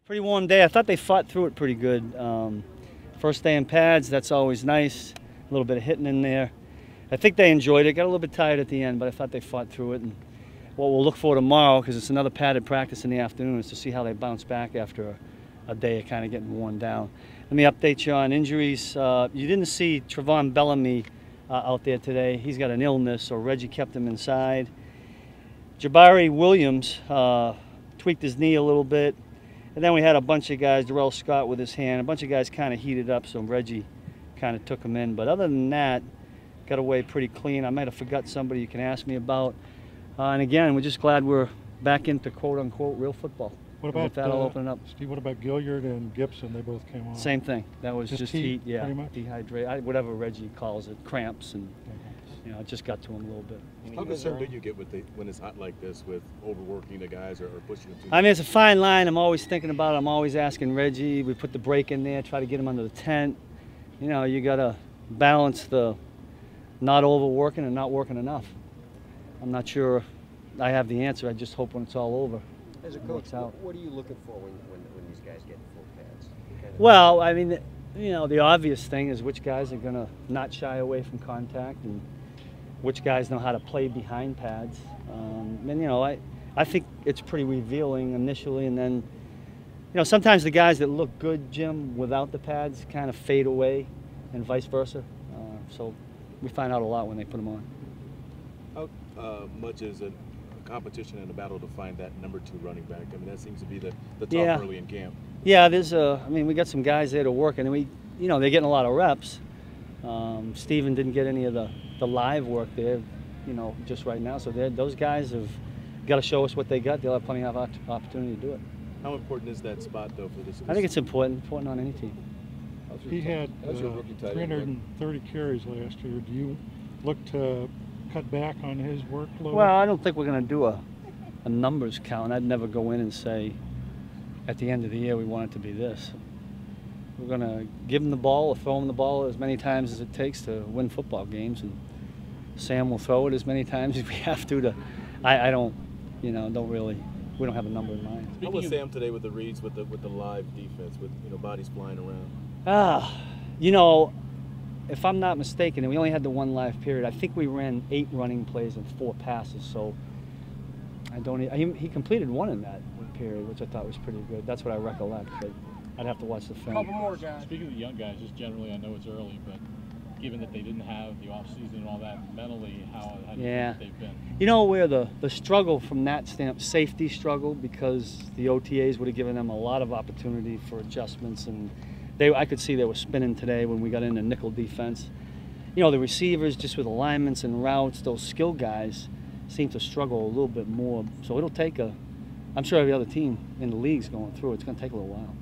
Pretty warm day. I thought they fought through it pretty good. First day in pads, that's always nice. A little bit of hitting in there. I think they enjoyed it. Got a little bit tired at the end, but I thought they fought through it. And what we'll look for tomorrow, because it's another padded practice in the afternoon, is to see how they bounce back after a day of kind of getting worn down. Let me update you on injuries. You didn't see Trevon Bellamy out there today. He's got an illness, so Reggie kept him inside. Jabari Williams tweaked his knee a little bit. And then we had a bunch of guys, Darrell Scott with his hand, a bunch of guys kind of heated up, so Reggie kind of took him in. But other than that, got away pretty clean. I might have forgot somebody you can ask me about. And again, we're just glad we're back into quote-unquote real football. What about that'll open up? Steve, what about Gilliard and Gibson? They both came on. Same thing. That was just heat, yeah, pretty much? dehydrate, whatever Reggie calls it, cramps, and you know, it just got to him a little bit. How concerned do you get with when it's hot like this, with overworking the guys or pushing them too much? I mean, it's a fine line. I'm always thinking about it. I'm always asking Reggie. We put the break in there, try to get him under the tent. You know, you got to balance the not overworking and not working enough. I'm not sure I have the answer. I just hope when it's all over, as a coach, what are you looking for when these guys get full pads? Well, I mean, you know, the obvious thing is which guys are going to not shy away from contact and which guys know how to play behind pads. And, you know, I think it's pretty revealing initially, and then, you know, sometimes the guys that look good, Jim, without the pads kind of fade away and vice versa. So we find out a lot when they put them on. How much is a competition and a battle to find that #2 running back? I mean, that seems to be the talk early in camp. Yeah, I mean, we got some guys there to work, and you know, they're getting a lot of reps. Steven didn't get any of the live work there, you know, just right now. So those guys have got to show us what they got. They'll have plenty of opportunity to do it. How important is that spot, though, for this? I think it's important on any team. He had 330 carries last year. Do you look to cut back on his workload? Well, I don't think we're going to do a numbers count. I'd never go in and say, at the end of the year, we want it to be this. We're going to give him the ball or throw him the ball as many times as it takes to win football games, and Sam will throw it as many times as we have to. I don't, you know, we don't have a number in mind. How was Sam today with the reads, with the live defense, with, you know, bodies flying around? You know, if I'm not mistaken, and we only had the one live period, I think we ran 8 running plays and 4 passes. So he completed 1 in that period, which I thought was pretty good. That's what I recollect, but I'd have to watch the film. Couple more guys. Speaking of the young guys, just generally, I know it's early, but given that they didn't have the off season and all that, mentally, how do you think they've been? You know where the struggle from that stamp, safety struggle, because the OTAs would have given them a lot of opportunity for adjustments, and I could see they were spinning today when we got into nickel defense. You know, the receivers, just with alignments and routes, those skill guys seem to struggle a little bit more. So it'll take I'm sure every other team in the league's going through it. It's going to take a little while.